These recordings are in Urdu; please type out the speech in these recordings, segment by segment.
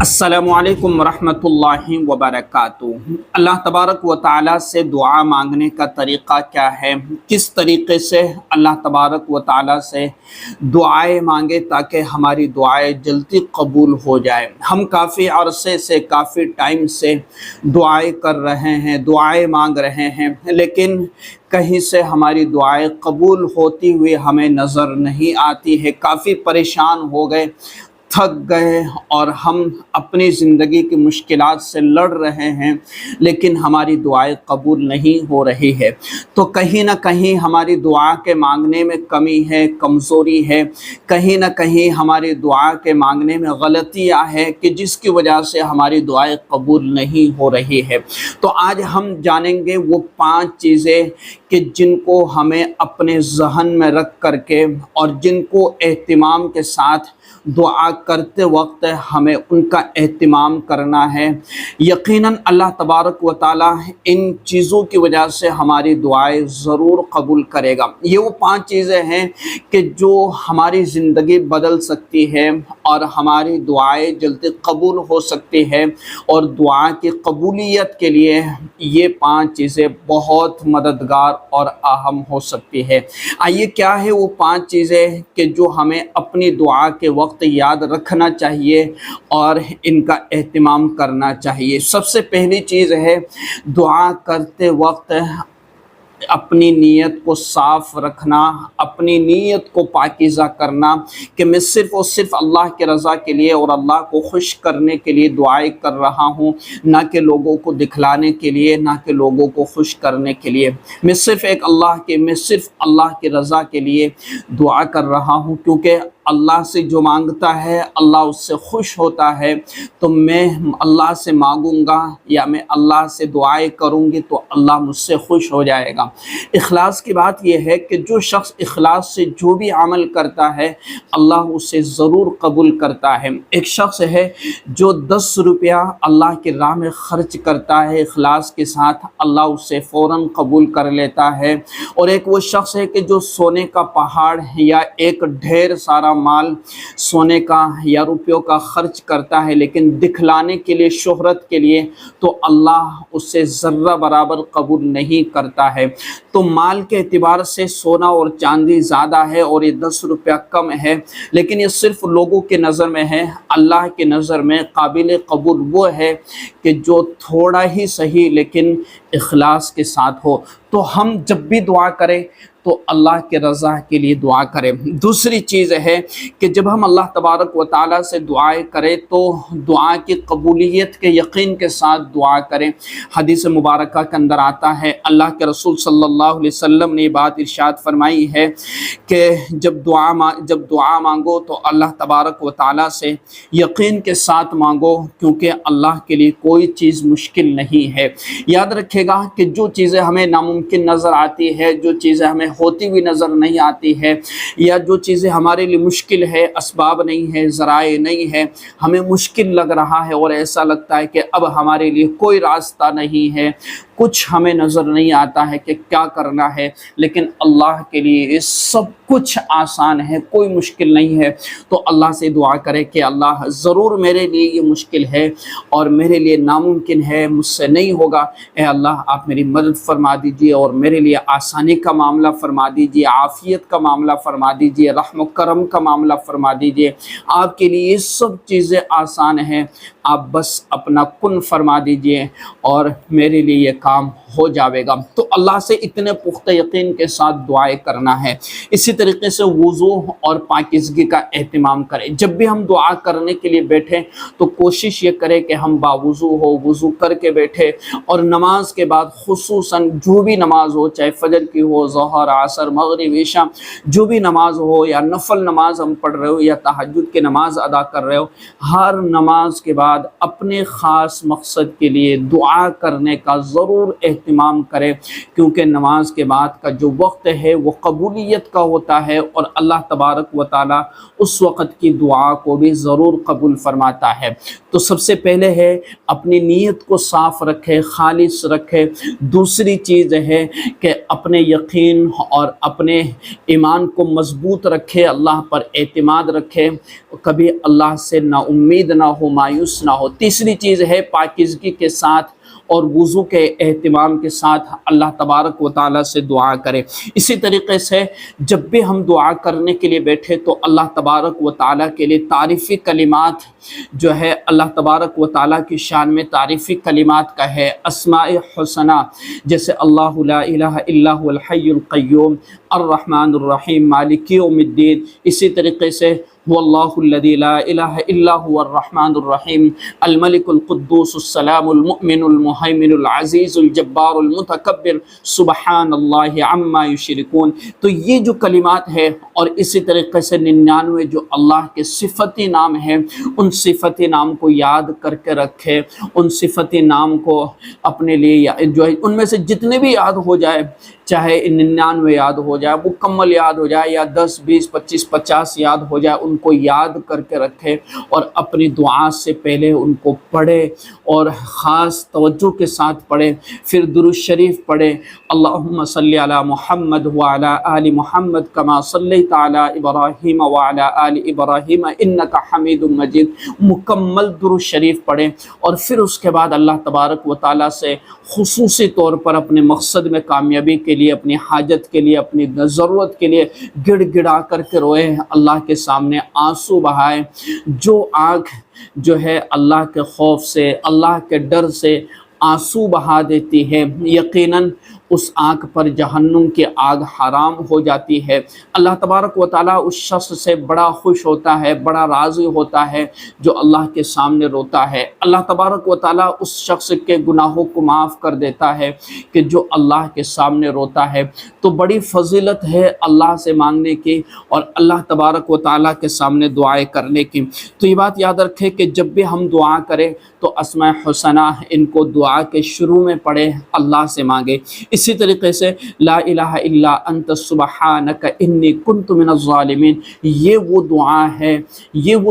السلام علیکم ورحمۃ اللہ وبرکاتہ۔ اللہ تبارک و تعالیٰ سے دعا مانگنے کا طریقہ کیا ہے؟ کس طریقے سے اللہ تبارک و تعالیٰ سے دعائیں مانگے تاکہ ہماری دعائیں جلدی قبول ہو جائے؟ ہم کافی عرصے سے کافی ٹائم سے دعائیں کر رہے ہیں، دعائیں مانگ رہے ہیں، لیکن کہیں سے ہماری دعائیں قبول ہوتی ہوئی ہمیں نظر نہیں آتی ہے۔ کافی پریشان ہو گئے، تھک گئے اور ہم اپنی زندگی کی مشکلات سے لڑ رہے ہیں، لیکن ہماری دعائیں قبول نہیں ہو رہی ہے۔ تو کہیں نہ کہیں ہماری دعا کے مانگنے میں کمی ہے، کمزوری ہے، کہیں نہ کہیں ہماری دعا کے مانگنے میں غلطیاں ہے کہ جس کی وجہ سے ہماری دعائیں قبول نہیں ہو رہی ہے۔ تو آج ہم جانیں گے وہ 5 چیزیں کہ جن کو ہمیں اپنے ذہن میں رکھ کر کے اور جن کو اہتمام کے ساتھ دعا کرتے وقت ہمیں ان کا اہتمام کرنا ہے۔ یقیناً اللہ تبارک و تعالیٰ ان چیزوں کی وجہ سے ہماری دعائیں ضرور قبول کرے گا۔ یہ وہ 5 چیزیں ہیں کہ جو ہماری زندگی بدل سکتی ہے اور ہماری دعائیں جلدی قبول ہو سکتی ہے، اور دعا کی قبولیت کے لیے یہ 5 چیزیں بہت مددگار اور اہم ہو سکتی ہے۔ آئیے کیا ہے وہ 5 چیزیں کہ جو ہمیں اپنی دعا کے وقت یاد رکھنا چاہیے اور ان کا اہتمام کرنا چاہیے۔ سب سے پہلی چیز ہے دعا کرتے وقت اپنی نیت کو صاف رکھنا، اپنی نیت کو پاکیزہ کرنا کہ میں صرف اور صرف اللہ کے رضا کے لیے اور اللہ کو خوش کرنے کے لیے دعائیں کر رہا ہوں، نہ کہ لوگوں کو دکھلانے کے لیے، نہ کہ لوگوں کو خوش کرنے کے لیے۔ میں صرف اللہ کی رضا کے لیے دعا کر رہا ہوں، کیونکہ اللہ سے جو مانگتا ہے اللہ اس سے خوش ہوتا ہے۔ تو میں اللہ سے مانگوں گا یا میں اللہ سے دعائیں کروں گی تو اللہ مجھ سے خوش ہو جائے گا۔ اخلاص کی بات یہ ہے کہ جو شخص اخلاص سے جو بھی عمل کرتا ہے اللہ اسے ضرور قبول کرتا ہے۔ ایک شخص ہے جو 10 روپیہ اللہ کی راہ میں خرچ کرتا ہے اخلاص کے ساتھ، اللہ اسے فوراً قبول کر لیتا ہے۔ اور ایک وہ شخص ہے کہ جو سونے کا پہاڑ یا ایک ڈھیر سارا مال سونے کا یا روپیوں کا خرچ کرتا ہے لیکن دکھلانے کے لیے، شہرت کے لیے، تو اللہ اسے ذرہ برابر قبول نہیں کرتا ہے۔ تو مال کے اعتبار سے سونا اور چاندی زیادہ ہے اور یہ 10 روپیہ کم ہے، لیکن یہ صرف لوگوں کے نظر میں ہے۔ اللہ کے نظر میں قابل قبول وہ ہے کہ جو تھوڑا ہی صحیح لیکن اخلاص کے ساتھ ہو۔ تو ہم جب بھی دعا کریں تو اللہ کے رضا کے لیے دعا کریں۔ دوسری چیز ہے کہ جب ہم اللہ تبارک و تعالیٰ سے دعائیں کریں تو دعا کی قبولیت کے یقین کے ساتھ دعا کریں۔ حدیث مبارکہ کے اندر آتا ہے، اللہ کے رسول صلی اللہ علیہ وسلم نے یہ بات ارشاد فرمائی ہے کہ جب دعا مانگو تو اللہ تبارک و تعالیٰ سے یقین کے ساتھ مانگو، کیونکہ اللہ کے لیے کوئی چیز مشکل نہیں ہے۔ یاد رکھے گا کہ جو چیزیں ہمیں ناممکن نظر آتی ہے، جو چیزیں ہمیں ہوتی ہوئی نظر نہیں آتی ہے، یا جو چیزیں ہمارے لیے مشکل ہے، اسباب نہیں ہے، ذرائع نہیں ہے، ہمیں مشکل لگ رہا ہے اور ایسا لگتا ہے کہ اب ہمارے لیے کوئی راستہ نہیں ہے، کچھ ہمیں نظر نہیں آتا ہے کہ کیا کرنا ہے، لیکن اللہ کے لیے یہ سب کچھ آسان ہے، کوئی مشکل نہیں ہے۔ تو اللہ سے دعا کرے کہ اللہ ضرور میرے لیے یہ مشکل ہے اور میرے لیے ناممکن ہے، مجھ سے نہیں ہوگا، اے اللہ آپ میری مدد فرما دیجیے اور میرے لیے آسانی کا معاملہ فرما دیجیے، عافیت کا معاملہ فرما دیجیے، رحم و کرم کا معاملہ فرما دیجیے۔ آپ کے لیے یہ سب چیزیں آسان ہیں، آپ بس اپنا کن فرما دیجیے اور میرے لیے یہ کام ہو جاوے گا۔ تو اللہ سے اتنے پختہ یقین کے ساتھ دعائیں کرنا ہے۔ اسی طریقے سے وضو اور پاکیزگی کا اہتمام کریں۔ جب بھی ہم دعا کرنے کے لیے بیٹھیں تو کوشش یہ کریں کہ ہم باوضو ہو، وضو کر کے بیٹھے، اور نماز کے بعد خصوصاً جو بھی نماز ہو، چاہے فجر کی ہو، ظہر، عصر، مغرب، عشاء، جو بھی نماز ہو، یا نفل نماز ہم پڑھ رہے ہو یا تہجد کی نماز ادا کر رہے ہو، ہر نماز کے بعد اپنے خاص مقصد کے لیے دعا کرنے کا ضرور اہتمام کرے، کیونکہ نماز کے بعد کا جو وقت ہے وہ قبولیت کا ہوتا ہے اور اللہ تبارک و تعالیٰ اس وقت کی دعا کو بھی ضرور قبول فرماتا ہے۔ تو سب سے پہلے ہے اپنی نیت کو صاف رکھے، خالص رکھے۔ دوسری چیز ہے کہ اپنے یقین اور اپنے ایمان کو مضبوط رکھے، اللہ پر اعتماد رکھے، کبھی اللہ سے نا امید نہ ہو، مایوس نہ ہو۔ تیسری چیز ہے پاکیزگی کے ساتھ اور وضو کے اہتمام کے ساتھ اللہ تبارک و تعالیٰ سے دعا کرے۔ اسی طریقے سے جب بھی ہم دعا کرنے کے لیے بیٹھے تو اللہ تبارک و تعالیٰ کے لیے تعریفی کلمات جو ہے، اللہ تبارک و تعالیٰ کی شان میں تعریفی کلمات کا ہے، اسماء حسنہ، جیسے اللہ لا الہ الا هو الحی القیوم، الرحمن الرحیم، مالک یوم الدین۔ اسی طریقے سے هو اللہ الذی لا الہ الا هو الرحمن الرحیم، الملک القدوس السلام المؤمن المہیمن العزیز الجبار المتکبر، سبحان اللہ عما یشرکون۔ تو یہ جو کلمات ہے، اور اسی طریقے سے 99 جو اللہ کے صفتی نام ہیں، ان صفتی نام کو یاد کر کے رکھے، ان صفتی نام کو اپنے لیے جو ہے ان میں سے جتنے بھی یاد ہو جائے، چاہے 99 یاد ہو جائے، مکمل یاد ہو جائے، یا 10 20 25 50 یاد ہو جائے، ان کو یاد کر کے رکھے اور اپنی دعا سے پہلے ان کو پڑھے اور خاص توجہ کے ساتھ پڑھے۔ پھر درود شریف پڑھے، اللہم صلی علی محمد وعلی آل محمد کما صلیت علی ابراہیم وعلی آل ابراہیم انک حمید مجید۔ مکمل درود شریف پڑھیں، اور پھر اس کے بعد اللہ تبارک و تعالیٰ سے خصوصی طور پر اپنے مقصد میں کامیابی کے لیے، اپنی حاجت کے لیے، اپنی ضرورت کے لیے گڑ گڑا کر کے روئے، اللہ کے سامنے آنسو بہائے۔ جو آنکھ جو ہے اللہ کے خوف سے، اللہ کے ڈر سے آنسو بہا دیتی ہے، یقیناً اس آنکھ پر جہنم کی آگ حرام ہو جاتی ہے۔ اللہ تبارک و تعالیٰ اس شخص سے بڑا خوش ہوتا ہے، بڑا راضی ہوتا ہے جو اللہ کے سامنے روتا ہے۔ اللہ تبارک و تعالیٰ اس شخص کے گناہوں کو معاف کر دیتا ہے کہ جو اللہ کے سامنے روتا ہے۔ تو بڑی فضیلت ہے اللہ سے مانگنے کی اور اللہ تبارک و تعالیٰ کے سامنے دعائیں کرنے کی۔ تو یہ بات یاد رکھے کہ جب بھی ہم دعا کریں تو اسماء حسنہ ان کو دعا کے شروع میں پڑھیں، اللہ سے مانگے۔ اسی طریقے سے لا الہ الا انت سبحانک انی کنت من الظالمین، یہ وہ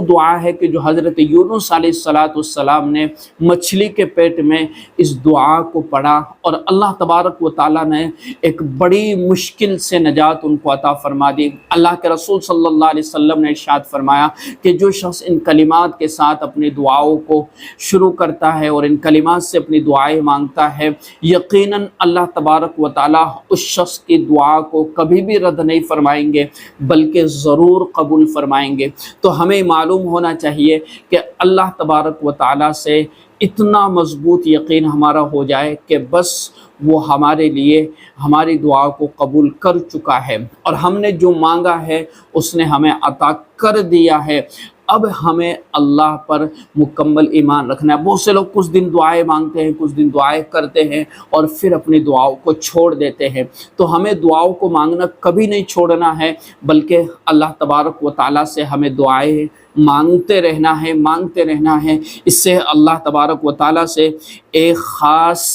دعا ہے کہ جو حضرت یونس علیہ السلام نے مچھلی کے پیٹ میں اس دعا کو پڑھا، اور اللہ تبارک و تعالیٰ نے ایک بڑی مشکل سے نجات ان کو عطا فرما دی۔ اللہ کے رسول صلی اللہ علیہ وسلم نے ارشاد فرمایا کہ جو شخص ان کلمات کے ساتھ اپنی دعاؤں کو شروع کرتا ہے اور ان کلمات سے اپنی دعائیں مانگتا ہے، یقیناً اللہ تبارک و تعالیٰ اس شخص کی دعا کو کبھی بھی رد نہیں فرمائیں گے، بلکہ ضرور قبول فرمائیں گے۔ تو ہمیں معلوم ہونا چاہیے کہ اللہ تبارک و تعالیٰ سے اتنا مضبوط یقین ہمارا ہو جائے کہ بس وہ ہمارے لیے ہماری دعا کو قبول کر چکا ہے، اور ہم نے جو مانگا ہے اس نے ہمیں عطا کر دیا ہے۔ اب ہمیں اللہ پر مکمل ایمان رکھنا ہے۔ بہت سے لوگ کچھ دن دعائیں مانگتے ہیں، کچھ دن دعائیں کرتے ہیں اور پھر اپنی دعاؤں کو چھوڑ دیتے ہیں۔ تو ہمیں دعاؤں کو مانگنا کبھی نہیں چھوڑنا ہے، بلکہ اللہ تبارک و تعالیٰ سے ہمیں دعائیں مانگتے رہنا ہے۔ اس سے اللہ تبارک و تعالیٰ سے ایک خاص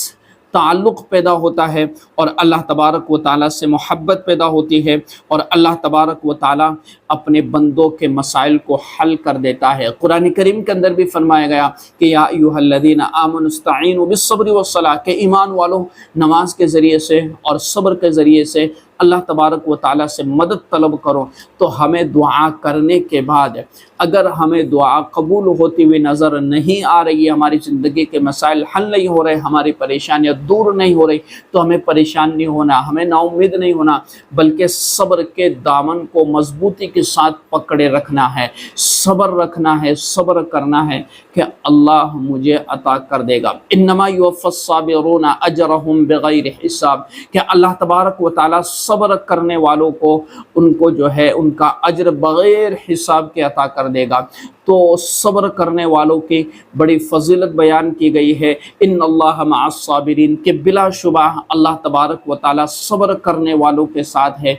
تعلق پیدا ہوتا ہے، اور اللہ تبارک و تعالیٰ سے محبت پیدا ہوتی ہے، اور اللہ تبارک و تعالیٰ اپنے بندوں کے مسائل کو حل کر دیتا ہے۔ قرآن کریم کے اندر بھی فرمایا گیا کہ یا ایھا الذین آمنوا استعینوا بالصبر والصلاۃ، کہ ایمان والوں نماز کے ذریعے سے اور صبر کے ذریعے سے اللہ تبارک و تعالیٰ سے مدد طلب کرو۔ تو ہمیں دعا کرنے کے بعد اگر ہمیں دعا قبول ہوتی ہوئی نظر نہیں آ رہی ہے، ہماری زندگی کے مسائل حل نہیں ہو رہے، ہماری پریشانیاں دور نہیں ہو رہی، تو ہمیں پریشان نہیں ہونا، ہمیں نا امید نہیں ہونا، بلکہ صبر کے دامن کو مضبوطی کے ساتھ پکڑے رکھنا ہے، صبر رکھنا ہے، صبر کرنا ہے کہ اللہ مجھے عطا کر دے گا۔ انما یوفی الصابرون اجرهم بغیر حساب، کہ اللہ تبارک و تعالیٰ صبر کرنے والوں کو ان کو جو ہے ان کا اجر بغیر حساب کے عطا کر دے گا۔ تو صبر کرنے والوں کی بڑی فضیلت بیان کی گئی ہے، ان اللہ مع الصابرین، کہ بلا شبہ اللہ تبارک و تعالیٰ صبر کرنے والوں کے ساتھ ہے۔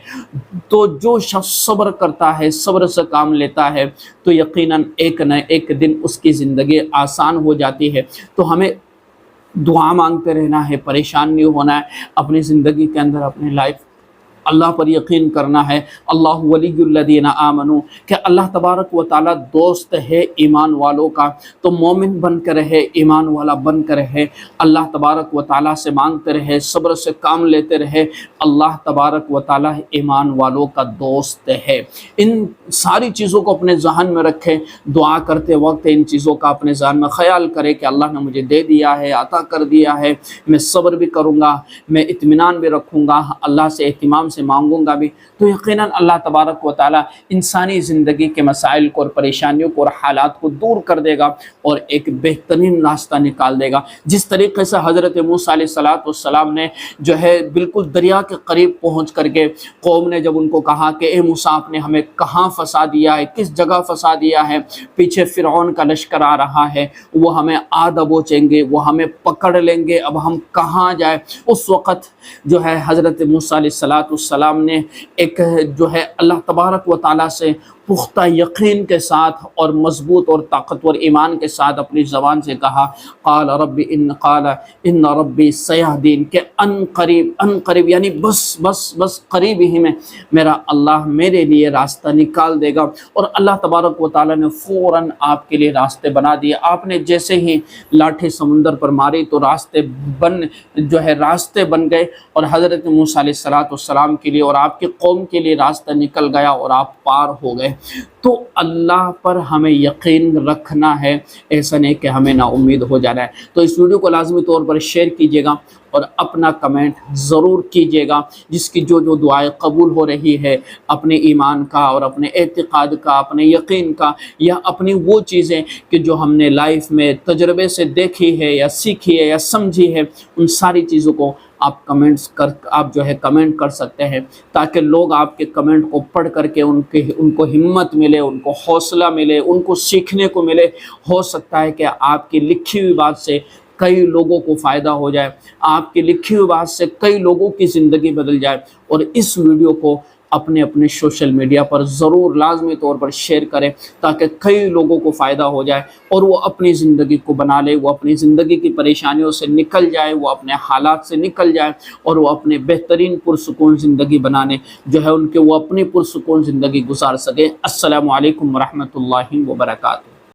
تو جو شخص صبر کرتا ہے، صبر سے کام لیتا ہے، تو یقیناً ایک نہ ایک دن اس کی زندگی آسان ہو جاتی ہے۔ تو ہمیں دعا مانگتے رہنا ہے، پریشان نہیں ہونا ہے اپنی زندگی کے اندر، اپنی لائف اللہ پر یقین کرنا ہے۔ اللہ ولی الذین آمنوا، کہ اللہ تبارک و تعالیٰ دوست ہے ایمان والوں کا، تو مومن بن کر رہے، ایمان والا بن کر رہے، اللہ تبارک و تعالیٰ سے مانگتے رہے، صبر سے کام لیتے رہے۔ اللہ تبارک و تعالیٰ ایمان والوں کا دوست ہے۔ ان ساری چیزوں کو اپنے ذہن میں رکھے، دعا کرتے وقت ان چیزوں کا اپنے ذہن میں خیال کرے کہ اللہ نے مجھے دے دیا ہے، عطا کر دیا ہے، میں صبر بھی کروں گا، میں اطمینان بھی رکھوں گا، اللہ سے اہتمام سے مانگوں گا بھی، تو یقیناً اللہ تبارک و تعالیٰ انسانی زندگی کے مسائل کو اور پریشانیوں کو اور حالات کو دور کر دے گا اور ایک بہترین راستہ نکال دے گا۔ جس طریقے سے حضرت موسیٰ علیہ السلام نے جو ہے بالکل دریا کے قریب پہنچ کر کے قوم نے جب ان کو کہا کہ اے موسیٰ، آپ نے ہمیں کہاں پھنسا دیا ہے، کس جگہ پھنسا دیا ہے، پیچھے فرعون کا لشکر آ رہا ہے، وہ ہمیں آ دبوچیں گے، وہ ہمیں پکڑ لیں گے، اب ہم کہاں جائیں؟ اس وقت جو ہے حضرت موسیٰ علیہ السلام نے ایک جو ہے اللہ تبارک و تعالیٰ سے پختہ یقین کے ساتھ اور مضبوط اور طاقتور ایمان کے ساتھ اپنی زبان سے کہا، قال ان ربی سیہدین، کہ ان قریب یعنی بس قریب ہی میں میرا اللہ میرے لیے راستہ نکال دے گا۔ اور اللہ تبارک و تعالیٰ نے فوراً آپ کے لیے راستے بنا دیے۔ آپ نے جیسے ہی لاٹھی سمندر پر ماری تو راستے بن گئے، اور حضرت موسیٰ علیہ السلام کے لیے اور آپ کی قوم کے لیے راستہ نکل گیا اور آپ پار ہو گئے۔ تو اللہ پر ہمیں یقین رکھنا ہے، ایسا نہیں کہ ہمیں نا امید ہو جانا ہے۔ تو اس ویڈیو کو لازمی طور پر شیئر کیجیے گا اور اپنا کمنٹ ضرور کیجیے گا، جس کی جو دعائیں قبول ہو رہی ہے اپنے ایمان کا اور اپنے اعتقاد کا، اپنے یقین کا، یا اپنی وہ چیزیں کہ جو ہم نے لائف میں تجربے سے دیکھی ہے یا سیکھی ہے یا سمجھی ہے، ان ساری چیزوں کو آپ کمنٹ کر سکتے ہیں، تاکہ لوگ آپ کے کمنٹ کو پڑھ کر کے ان کو ہمت ملے، ان کو حوصلہ ملے، ان کو سیکھنے کو ملے۔ ہو سکتا ہے کہ آپ کی لکھی ہوئی بات سے کئی لوگوں کو فائدہ ہو جائے، آپ کی لکھی ہوئی بات سے کئی لوگوں کی زندگی بدل جائے۔ اور اس ویڈیو کو اپنے سوشل میڈیا پر ضرور لازمی طور پر شیئر کریں، تاکہ کئی لوگوں کو فائدہ ہو جائے اور وہ اپنی زندگی کو بنا لے، وہ اپنی زندگی کی پریشانیوں سے نکل جائے، وہ اپنے حالات سے نکل جائے اور وہ اپنے بہترین پرسکون زندگی بنانے جو ہے وہ اپنی پرسکون زندگی گزار سکیں۔ السلام علیکم ورحمۃ اللہ وبرکاتہ۔